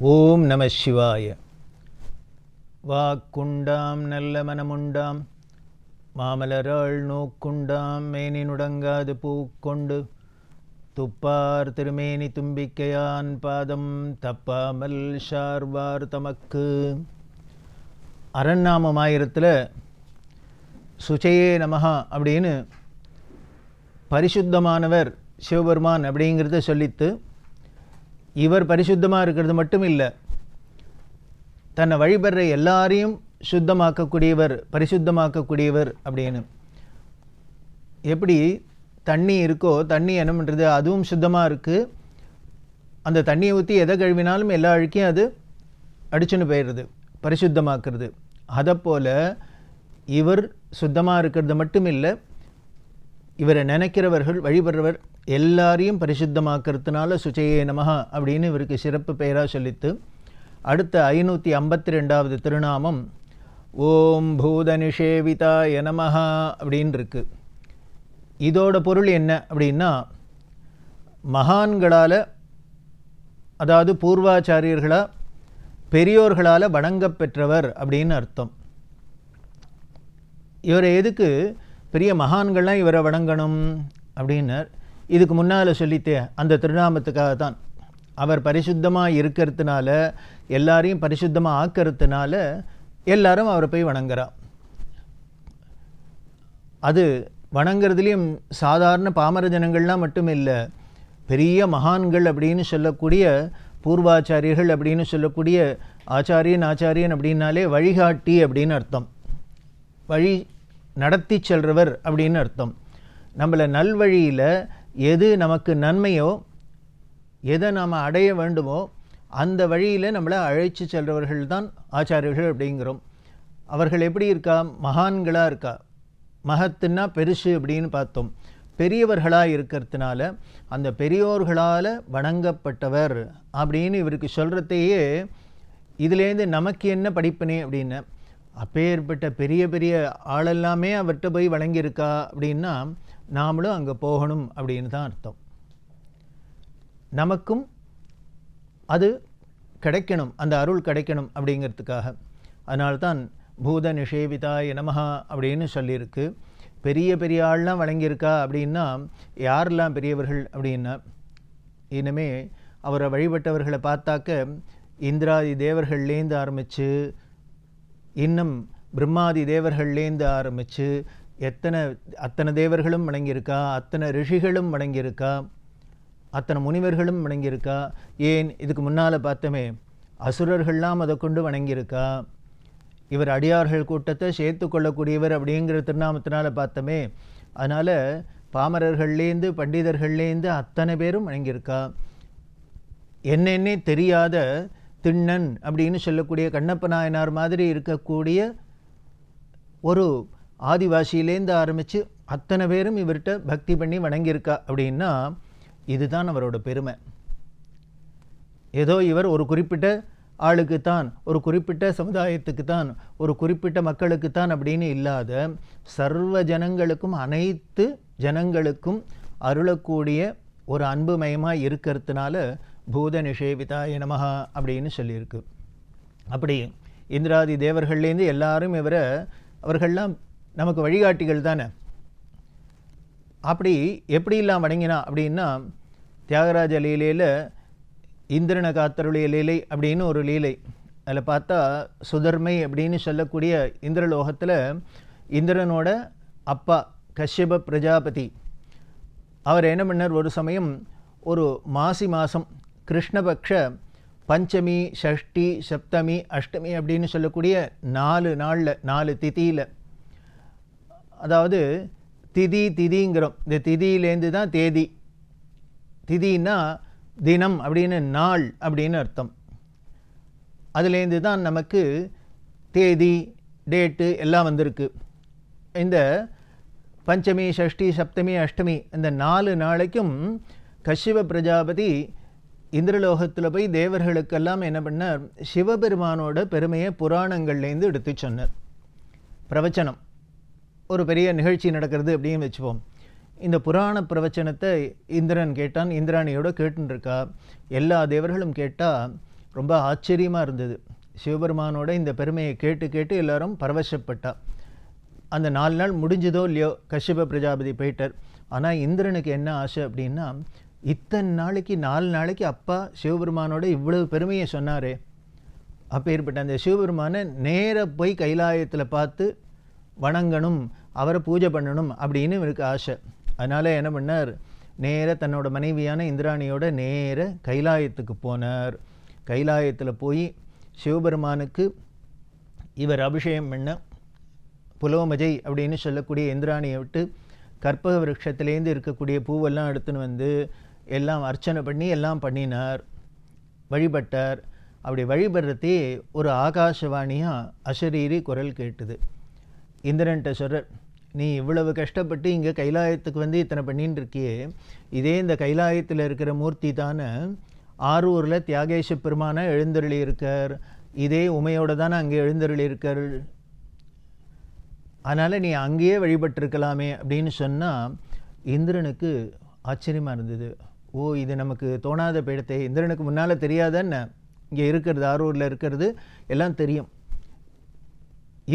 ஓம் நம சிவாய. வாக்குண்டாம் நல்ல மனமுண்டாம் மாமலராள் நோக்குண்டாம் மேனினுடங்காது பூக்கொண்டு துப்பார் திருமேனி தும்பிக்கையான் பாதம் தப்பாமல் ஷார்வார் தமக்கு. அரண்நாமமாயிரத்தில் சுச்சையே நமஹா அப்படின்னு பரிசுத்தமானவர் சிவபெருமான் அப்படிங்கிறத சொல்லித்து, இவர் பரிசுத்தமாக இருக்கிறது மட்டும் இல்லை, தன்னை வழிபடுற எல்லாரையும் சுத்தமாக்கக்கூடியவர், பரிசுத்தமாக்கக்கூடியவர் அப்படின்னு. எப்படி தண்ணி இருக்கோ, தண்ணி என்ன பண்ணுறது, அதுவும் சுத்தமாக இருக்குது. அந்த தண்ணியை ஊற்றி எதை கழுவினாலும் எல்லா அழுக்கையும் அது அடிச்சுன்னு போயிடுறது, பரிசுத்தமாக்குறது. அதைப்போல் இவர் சுத்தமாக இருக்கிறது மட்டும் இல்லை, இவரை நினைக்கிறவர்கள், வழிபடுறவர் எல்லாரையும் பரிசுத்தமாக்கிறதுனால சுச்சையே நமஹா அப்படின்னு இவருக்கு சிறப்பு பெயராக சொல்லித்து, அடுத்த 552வது திருநாமம் ஓம் பூத நிஷேவிதாய நமஹா அப்படின்னு இருக்கு. இதோட பொருள் என்ன அப்படின்னா, மகான்களால், அதாவது பூர்வாச்சாரியர்களால், பெரியோர்களால் வணங்கப்பெற்றவர் அப்படின்னு அர்த்தம். இவரை எதுக்கு பெரிய மகான்கள்லாம் இவரை வணங்கணும் அப்படின்னார்? இதுக்கு முன்னால் சொல்லித்தே அந்த திருநாமத்துக்காக தான். அவர் பரிசுத்தமாக இருக்கிறதுனால, எல்லாரையும் பரிசுத்தமாக ஆக்கிறதுனால எல்லாரும் அவரை போய் வணங்குறார். அது வணங்குறதுலேயும் சாதாரண பாமர ஜனங்கள்லாம் மட்டும் இல்லை, பெரிய மகான்கள் அப்படின்னு சொல்லக்கூடிய பூர்வாச்சாரியர்கள் அப்படின்னு சொல்லக்கூடிய ஆச்சாரியன் அப்படின்னாலே வழிகாட்டி அப்படின்னு அர்த்தம். வழி நடத்தி செல்றவர் அப்படின்னு அர்த்தம். நம்மளை நல்வழியில் எது நமக்கு நன்மையோ, எதை நாம் அடைய வேண்டுமோ அந்த வழியில் நம்மளை அழைச்சி செல்றவர்கள் தான் ஆச்சாரியர்கள் அப்படிங்கிறோம். அவர்கள் எப்படி இருக்கா? மகான்களாக இருக்கா. மகத்துன்னா பெருசு அப்படின்னு பார்த்தோம். பெரியவர்களாக இருக்கிறதுனால அந்த பெரியோர்களால் வணங்கப்பட்டவர் அப்படின்னு இவருக்கு சொல்கிறதையே, இதுலேருந்து நமக்கு என்ன படிப்பினே அப்படின்னு, அப்பேற்பட்ட பெரிய பெரிய ஆளெல்லாமே அவர்கிட்ட போய் வணங்கியிருக்கா அப்படின்னா நாமளும் அங்கே போகணும் அப்படின்னு தான் அர்த்தம். நமக்கும் அது கிடைக்கணும், அந்த அருள் கிடைக்கணும் அப்படிங்கிறதுக்காக. அதனால்தான் பூத நிஷேவிதாய நமஹா அப்படின்னு சொல்லியிருக்கு. பெரிய பெரிய ஆள்லாம் வணங்கியிருக்கா அப்படின்னா யாரெல்லாம் பெரியவர்கள் அப்படின்னா, இனிமே அவரை வழிபட்டவர்களை பார்த்தாக்க இந்திராதி தேவர்கள்லேருந்து ஆரம்பித்து, இன்னும் பிரம்மாதி தேவர்கள்லேருந்து ஆரம்பித்து அத்தனை தேவர்களும் வணங்கியிருக்கா, அத்தனை ரிஷிகளும் வணங்கியிருக்கா, அத்தனை முனிவர்களும் வணங்கியிருக்கா. ஏன் இதுக்கு முன்னால் பார்த்தோமே, அசுரர்கள்லாம் அதை கொண்டு வணங்கியிருக்கா. இவர் அடியார்கள் கூட்டத்தை சேர்த்து கொள்ளக்கூடியவர் அப்படிங்கிற திருநாமத்தினால் பார்த்தோமே. அதனால் பாமரர்கள்லேருந்து பண்டிதர்கள்லேருந்து அத்தனை பேரும் வணங்கியிருக்கா. என்னென்னே தெரியாத திண்ணன் அப்படின்னு சொல்லக்கூடிய கண்ணப்ப நாயனார் மாதிரி இருக்கக்கூடிய ஒரு ஆதிவாசியிலேருந்து ஆரம்பித்து அத்தனை பேரும் இவர்கிட்ட பக்தி பண்ணி வணங்கியிருக்கா அப்படின்னா இதுதான் அவரோட பெருமை. ஏதோ இவர் ஒரு குறிப்பிட்ட ஆளுக்குத்தான், ஒரு குறிப்பிட்ட சமுதாயத்துக்குத்தான், ஒரு குறிப்பிட்ட மக்களுக்குத்தான் அப்படின்னு இல்லாத சர்வ ஜனங்களுக்கும், அனைத்து ஜனங்களுக்கும் அருளக்கூடிய ஒரு அன்புமயமாக இருக்கிறதுனால பூத நிஷேவிதாய நமஹா அப்படின்னு சொல்லியிருக்கு. அப்படி இந்திராதி தேவர்கள்லேருந்து எல்லாரும் இவரை, அவர்கள்லாம் நமக்கு வழிகாட்டிகள் தானே. அப்படி எப்படிலாம் வணங்கினா அப்படின்னா, தியாகராஜ லீலையில் இந்திரனை காத்தருளிய லீலை அப்படின்னு ஒரு லீலை. அதில் பார்த்தா சுதர்மை அப்படின்னு சொல்லக்கூடிய இந்திரலோகத்தில் இந்திரனோட அப்பா கஷ்யப பிரஜாபதி அவர் என்ன பண்ணார், ஒரு சமயம் ஒரு மாசி மாதம் கிருஷ்ணபக்ஷ பஞ்சமி, ஷஷ்டி, சப்தமி, அஷ்டமி அப்படின்னு சொல்லக்கூடிய 4 நாளில், 4 திதியில், அதாவது திதிங்கிறோம். இந்த திதியிலேருந்து தான் தேதி. திதின்னா தினம் அப்படின்னு, நாள் அப்படின்னு அர்த்தம். அதுலேருந்து தான் நமக்கு தேதி, டேட்டு எல்லாம் வந்திருக்கு. இந்த பஞ்சமி, ஷஷ்டி, சப்தமி, அஷ்டமி இந்த 4 நாளைக்கும் கஷ்யப பிரஜாபதி இந்திரலோகத்தில் போய் தேவர்களுக்கெல்லாம் என்ன பண்ணார், சிவபெருமானோட பெருமையை புராணங்கள்லேருந்து எடுத்து சொன்னார். பிரவச்சனம், ஒரு பெரிய நிகழ்ச்சி நடக்கிறது அப்படின்னு வச்சுப்போம். இந்த புராண பிரவச்சனத்தை இந்திரன் கேட்டான், இந்திராணியோட கேட்டுருக்கா. எல்லா தேவர்களும் கேட்டால் ரொம்ப ஆச்சரியமாக இருந்தது. சிவபெருமானோட இந்த பெருமையை கேட்டு கேட்டு எல்லாரும் பரவசப்பட்டா. அந்த 4 நாள் முடிஞ்சதோ இல்லையோ கஷ்யப பிரஜாபதி போயிட்டார். ஆனால் இந்திரனுக்கு என்ன ஆசை அப்படின்னா, இத்தனை நாளைக்கு 4 நாளைக்கு அப்பா சிவபெருமானோட இவ்வளவு பெருமையை சொன்னாரே, அப்போ ஏற்பட்ட அந்த சிவபெருமானை நேராக போய் கைலாயத்தில் பார்த்து வணங்கணும், அவரை பூஜை பண்ணணும் அப்படின்னு இவருக்கு ஆசை. அதனால் என்ன பண்ணார், நேராக தன்னோட மனைவியான இந்திராணியோட நேர கைலாயத்துக்கு போனார். கைலாயத்தில் போய் சிவபெருமானுக்கு இவர் அபிஷேகம் பண்ண புலோமஜை அப்படின்னு சொல்லக்கூடிய இந்திராணியை விட்டு கற்பக விருட்சத்திலேருந்து இருக்கக்கூடிய பூவெல்லாம் எடுத்துன்னு வந்து எல்லாம் அர்ச்சனை பண்ணி எல்லாம் பண்ணினார், வழிபட்டார். அப்படி வழிபடுறதே ஒரு ஆகாசவாணியாக அசரீரி குரல் கேட்டுது. இந்திரன்ட்ட சொல்கிறார், நீ இவ்வளவு கஷ்டப்பட்டு இங்கே கைலாயத்துக்கு வந்து இத்தனை பண்ணின்னு இருக்கியே, இதே இந்த கைலாயத்தில் இருக்கிற மூர்த்தி தானே ஆரூரில் தியாகேஷ பெருமான எழுந்தருளி இருக்கார், இதே உமையோடு தானே அங்கே எழுந்தருளி இருக்கார், அதனால் நீ அங்கேயே வழிபட்டிருக்கலாமே அப்படின்னு சொன்னால் இந்திரனுக்கு ஆச்சரியமாக இருந்தது. ஓ, இது நமக்கு தோணாத போயிடத்தே, இந்திரனுக்கு முன்னால் தெரியாதன்னு இங்கே இருக்கிறது, ஆரூரில் இருக்கிறது எல்லாம் தெரியும்.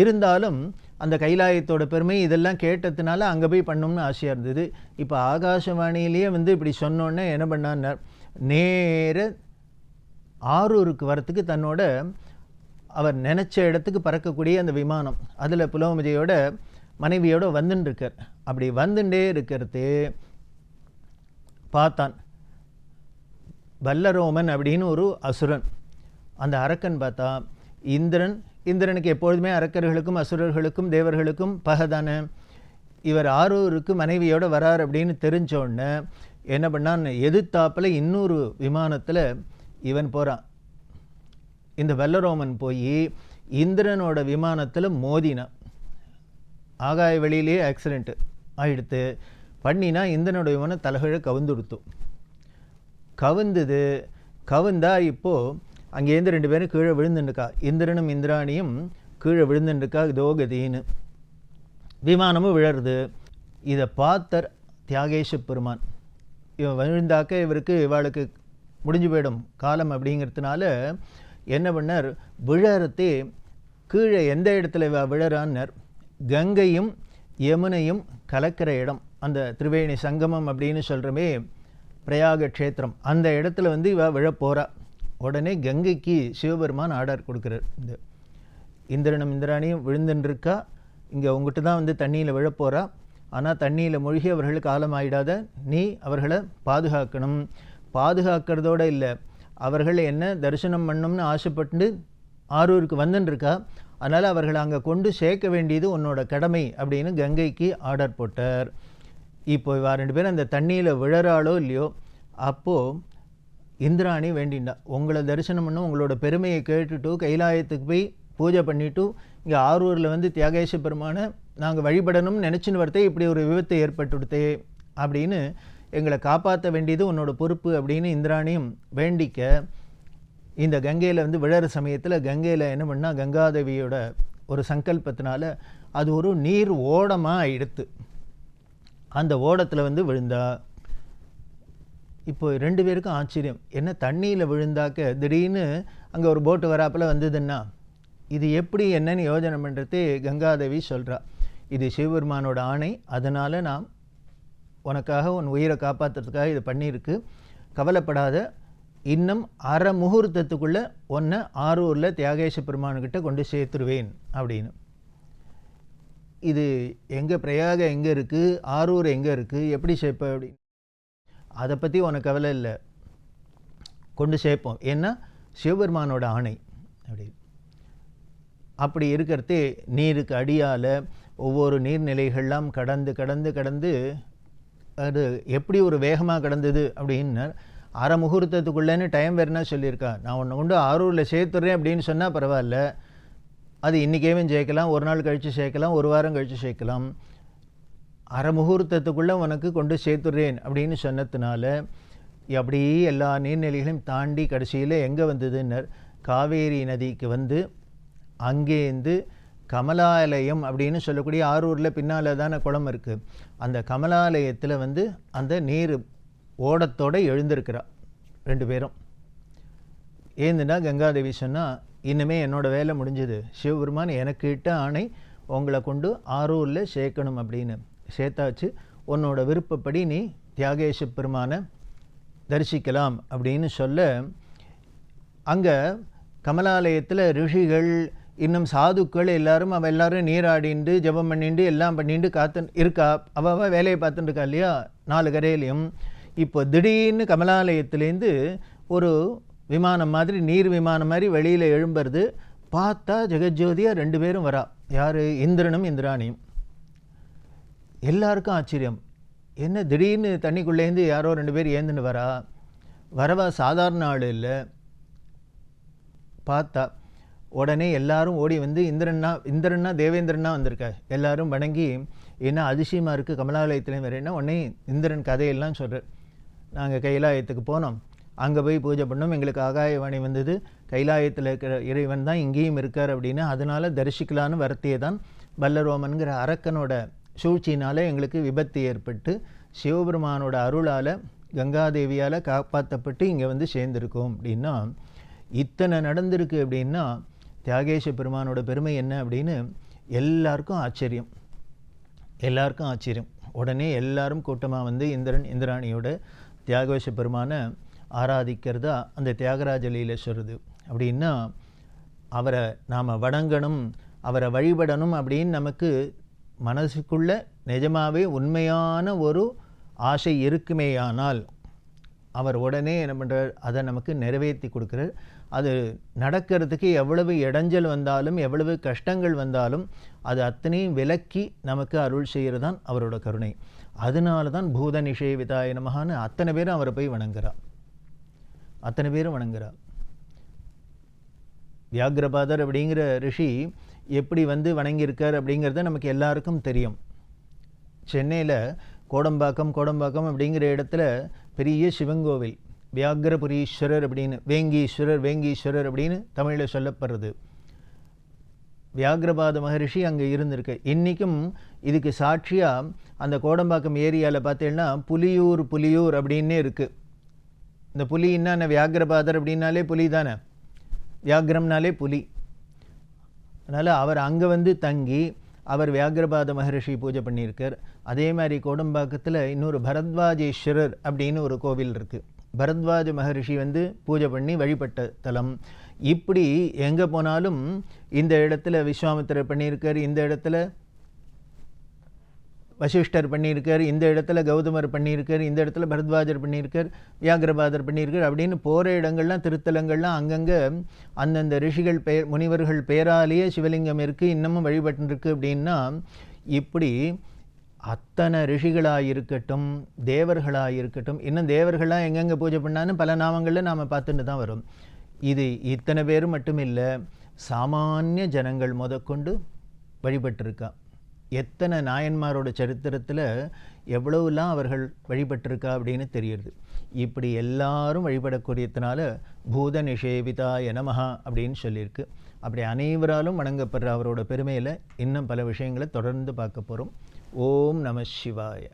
இருந்தாலும் அந்த கைலாயத்தோட பெருமை இதெல்லாம் கேட்டதுனால அங்கே போய் பண்ணணும்னு ஆசையாக இருந்தது. இப்போ ஆகாசவாணியிலேயே வந்து இப்படி சொன்னோன்னே என்ன பண்ணார், நேர ஆரூருக்கு வரத்துக்கு தன்னோட அவர் நினச்ச இடத்துக்கு பறக்கக்கூடிய அந்த விமானம், அதில் புலோமஜையோட மனைவியோட வந்துன்னு இருக்கார். அப்படி வந்துட்டே இருக்கிறது பார்த்தான் பல்லரோமன் அப்படின்னு ஒரு அசுரன். அந்த அரக்கன் பார்த்தா இந்திரனுக்கு எப்பொழுதுமே அரக்கர்களுக்கும் அசுரர்களுக்கும் தேவர்களுக்கும் பகைதானே. இவர் ஆரூருக்கு மனைவியோட வரார் அப்படின்னு தெரிஞ்சோடனே என்ன பண்ணான், எதிர்த்தாப்பில் இன்னொரு விமானத்தில் இவன் போகிறான். இந்த பல்லரோமன் போய் இந்திரனோட விமானத்தில் மோதினான். ஆகாய வெளியிலேயே ஆக்சிடென்ட்டு ஆகிடுத்து. பண்ணினா இந்திரனோட விமானம் தலைகீழ கவுந்துடுத்து. கவுந்தா இப்போது அங்கேருந்து 2 பேரும் கீழே விழுந்துட்டுருக்கா. இந்திரனும் இந்திராணியும் கீழே விழுந்துட்டுருக்கா. இதோ கதின்னு விமானமும் விழருது. இதை பார்த்தர் தியாகேஷ பெருமான். இவன் விழுந்தாக்க இவருக்கு இவாளுக்கு முடிஞ்சு போயிடும் காலம் அப்படிங்கிறதுனால என்ன பண்ணார், விழறத்தே கீழே எந்த இடத்துல விழறான்னர், கங்கையும் யமுனையும் கலக்கிற இடம், அந்த திரிவேணி சங்கமம் அப்படின்னு சொல்கிறமே பிரயாக க்ஷேத்திரம், அந்த இடத்துல வந்து இவ விழப்போகிறா. உடனே கங்கைக்கு சிவபெருமான் ஆர்டர் கொடுக்குறார். இந்த இந்திரனும் இந்திராணியும் விழுந்துருக்கா, இங்கே உங்ககிட்ட தான் வந்து தண்ணியில் விழப்போகிறா, ஆனால் தண்ணியில் மூழ்கி அவர்களுக்கு காலம் ஆகிடாத, நீ அவர்களை பாதுகாக்கணும். பாதுகாக்கிறதோடு இல்லை, அவர்கள் என்ன தரிசனம் பண்ணணும்னு ஆசைப்பட்டு ஆரூருக்கு வந்துருக்கா, அதனால் அவர்களை அங்கே கொண்டு சேர்க்க வேண்டியது உன்னோட கடமை அப்படின்னு கங்கைக்கு ஆர்டர் போட்டார். இப்போ இவா 2 பேரும் அந்த தண்ணியில் விழறாளோ இல்லையோ, அப்போது இந்திராணி வேண்டிண்டா, உங்களை தரிசனம் பண்ண உங்களோட பெருமையை கேட்டுட்டு கைலாயத்துக்கு போய் பூஜை பண்ணிவிட்டு இங்கே ஆரூரில் வந்து தியாகேஷ பெருமானை நாங்கள் வழிபடணும்னு நினச்சின்னு வரத்தே இப்படி ஒரு விபத்து ஏற்பட்டுடுத்தே, அப்படின்னு எங்களை காப்பாற்ற வேண்டியது உன்னோட பொறுப்பு அப்படின்னு இந்திராணியும் வேண்டிக்க, இந்த கங்கையில் வந்து விழற சமயத்தில் கங்கையில் என்ன பண்ணால் கங்காதேவியோட ஒரு சங்கல்பத்தினால அது ஒரு நீர் ஓடமாக எடுத்து அந்த ஓடத்தில் வந்து விழுந்தா. இப்போ 2 பேருக்கும் ஆச்சரியம், என்ன தண்ணியில் விழுந்தாக்க திடீர்னு அங்கே ஒரு போட்டு வராப்பில் வந்ததுன்னா இது எப்படி என்னன்னு யோஜனை பண்ணுறது கங்காதேவி சொல்கிறா, இது சிவபெருமானோட ஆணை, அதனால் நான் உனக்காக உன் உயிரை காப்பாற்றுறதுக்காக இது பண்ணியிருக்கு, கவலைப்படாத, இன்னும் அரை முகூர்த்தத்துக்குள்ளே ஒன்றை ஆரூரில் தியாகேஷ பெருமானுக்கிட்ட கொண்டு சேர்த்துருவேன் அப்படின்னு. இது எங்கே பிரயாக எங்கே இருக்குது, ஆரூர் எங்கே இருக்குது, எப்படி சேர்ப்ப அப்படின்னு, அதை பற்றி உனக்கு கவலை இல்லை, கொண்டு சேர்ப்போம், ஏன்னா சிவபெருமானோட ஆணை அப்படி. அப்படி இருக்கிறதே நீருக்கு அடியால் ஒவ்வொரு நீர்நிலைகள்லாம் கடந்து கடந்து கடந்து அது எப்படி ஒரு வேகமாக கடந்தது அப்படின்னு அரை முகூர்த்தத்துக்குள்ளேன்னு டைம் வேறுனா சொல்லியிருக்கா. நான் ஒன்று கொண்டு ஆரூரில் சேர்த்துட்றேன் அப்படின்னு சொன்னால் பரவாயில்ல, அது இன்றைக்கேவும் சேர்க்கலாம், ஒரு நாள் கழித்து சேர்க்கலாம், ஒரு வாரம் கழித்து சேர்க்கலாம், அரை முகூர்த்தத்துக்குள்ளே உனக்கு கொண்டு சேர்த்துட்றேன் அப்படின்னு சொன்னதுனால அப்படி எல்லா நீர்நிலைகளையும் தாண்டி கடைசியில் எங்கே வந்ததுன்னு காவேரி நதிக்கு வந்து அங்கேருந்து கமலாலயம் அப்படின்னு சொல்லக்கூடிய ஆரூரில் பின்னால் தானே குளம் இருக்குது, அந்த கமலாலயத்தில் வந்து அந்த நீர் ஓடத்தோடு எழுந்திருக்கிறா 2 பேரும். ஏந்துனா கங்காதேவி சொன்னால், இன்னுமே என்னோடய வேலை முடிஞ்சது, சிவபெருமான் எனக்கு இட்ட ஆணை உங்களை கொண்டு ஆரூரில் சேர்க்கணும் அப்படின்னு. சேர்த்தாச்சு, உன்னோட விருப்பப்படி நீ தியாகேஷ பெருமானை தரிசிக்கலாம் அப்படின்னு சொல்ல, அங்கே கமலாலயத்தில் ரிஷிகள் இன்னும் சாதுக்கள் எல்லாரும் எல்லாரும் நீராடிண்டு ஜபம் பண்ணிட்டு எல்லாம் பண்ணிட்டு இருக்கா. அவள் வேலையை பார்த்துட்டு இருக்கா இல்லையா 4 கரையிலையும். இப்போ திடீர்னு கமலாலயத்துலேருந்து ஒரு விமானம் மாதிரி, நீர் விமானம் மாதிரி வெளியில் எழும்புறது. பார்த்தா ஜெகஜோதியாக 2 பேரும் வரா. யார்? இந்திரனும் இந்திராணியும். எல்லாருக்கும் ஆச்சரியம், என்ன திடீர்னு தண்ணிக்குள்ளேருந்து யாரோ 2 பேர் ஏந்துன்னு வரவா சாதாரண ஆள் இல்லை. பார்த்தா உடனே எல்லாரும் ஓடி வந்து இந்திரன்னா தேவேந்திரனா வந்திருக்கா. எல்லாரும் வணங்கி, என்ன அதிசயமாக இருக்குது கமலாலயத்துலேயும் வரேன்னா. உடனே இந்திரன் கதையெல்லாம் சொல்கிறார். நாங்கள் கைலாயத்துக்கு போனோம், அங்கே போய் பூஜை பண்ணோம், எங்களுக்கு ஆகாயவாணி வந்தது, கைலாயத்தில் இருக்கிற இறைவன் தான் இங்கேயும் இருக்கார் அப்படின்னு. அதனால் தரிசிக்கலான்னு வரத்தியே தான் பல்லரோமன்கிற அரக்கனோட சூழ்ச்சியினால் எங்களுக்கு விபத்து ஏற்பட்டு சிவபெருமானோட அருளால் கங்காதேவியால் காப்பாற்றப்பட்டு இங்கே வந்து சேர்ந்துருக்கோம் அப்படின்னா. இத்தனை நடந்திருக்கு அப்படின்னா தியாகேஷ பெருமானோட பெருமை என்ன அப்படின்னு எல்லாருக்கும் ஆச்சரியம். உடனே எல்லாரும் கூட்டமாக வந்து இந்திராணியோட தியாகேஷ பெருமானை ஆராதிக்கிறதா அந்த தியாகராஜ லீலை சொல்லுது. அப்படின்னா அவரை நாம் வணங்கணும், அவரை வழிபடணும் அப்படின்னு நமக்கு மனசுக்குள்ள நிஜமாகவே உண்மையான ஒரு ஆசை இருக்குமேயானால் அவர் உடனே என்ன பண்ணுறார், அதை நமக்கு நிறைவேற்றி கொடுக்குறார். அது நடக்கிறதுக்கு எவ்வளவு இடைஞ்சல் வந்தாலும் எவ்வளவு கஷ்டங்கள் வந்தாலும் அது அத்தனையும் விலக்கி நமக்கு அருள் செய்கிறது தான் அவரோட கருணை. அதனால தான் பூத நிஷேவிதாய நமகான்னு அத்தனை பேரும் அவரை போய் வணங்குறார். வியாகிரபாதர் அப்படிங்கிற ரிஷி எப்படி வந்து வணங்கியிருக்கார் அப்படிங்கிறத நமக்கு எல்லாருக்கும் தெரியும். சென்னையில் கோடம்பாக்கம் அப்படிங்கிற இடத்துல பெரிய சிவங்கோவில் வியாகிரபுரீஸ்வரர் அப்படின்னு, வேங்கீஸ்வரர் அப்படின்னு தமிழில் சொல்லப்படுறது. வியாகிரபாத மகரிஷி அங்கே இருந்திருக்கு. இன்றைக்கும் இதுக்கு சாட்சியாக அந்த கோடம்பாக்கம் ஏரியாவில் பார்த்தீங்கன்னா புலியூர் அப்படின்னே இருக்குது. இந்த புலி என்ன, வியாகிரபாதர் அப்படின்னாலே புலி தானே, வியாகிரம்னாலே புலி. அதனால் அவர் அங்கே வந்து தங்கி அவர் வியாகிரபாத மகரிஷி பூஜை பண்ணியிருக்கார். அதே மாதிரி கோடம்பாக்கத்தில் இன்னொரு பரத்வாஜேஸ்வரர் அப்படின்னு ஒரு கோவில் இருக்குது. பரத்வாஜ மகரிஷி வந்து பூஜை பண்ணி வழிபட்ட தலம். இப்படி எங்கே போனாலும் இந்த இடத்துல விஸ்வாமித்திரர் பண்ணியிருக்கார், இந்த இடத்துல வசிஷ்டர் பண்ணியிருக்கார், இந்த இடத்துல கௌதமர் பண்ணியிருக்கார், இந்த இடத்துல பரத்வாஜர் பண்ணியிருக்கார், வியாகிரபாதர் பண்ணியிருக்கார் அப்படின்னு போகிற இடங்கள்லாம் திருத்தலங்கள்லாம் அங்கங்கே அந்தந்த ரிஷிகள் முனிவர்கள் பெயராலேயே சிவலிங்கம் இருக்குது, இன்னமும் வழிபட்டுருக்கு. அப்படின்னா இப்படி அத்தனை ரிஷிகளாக இருக்கட்டும், தேவர்களாக இருக்கட்டும், இன்னும் தேவர்களாக எங்கெங்கே பூஜை பண்ணாலும் பல நாமங்களில் நாம் பார்த்துட்டு தான் வரும். இது இத்தனை பேரும் மட்டும் இல்லை, சாமானிய ஜனங்கள் முதற்கொண்டு வழிபட்டிருக்கா. எத்தனை நாயன்மாரோட சரித்திரத்தில் எவ்வளவுலாம் அவர்கள் வழிபட்டிருக்கா அப்படின்னு தெரியுது. இப்படி எல்லாரும் வழிபடக்கூடியதுனால பூத நிஷேவிதாய நமஹா அப்படின்னு சொல்லியிருக்கு. அப்படி அனைவராலும் வணங்கப்படுற அவரோட பெருமையில் இன்னும் பல விஷயங்களை தொடர்ந்து பார்க்க போகிறோம். ஓம் நம சிவாய.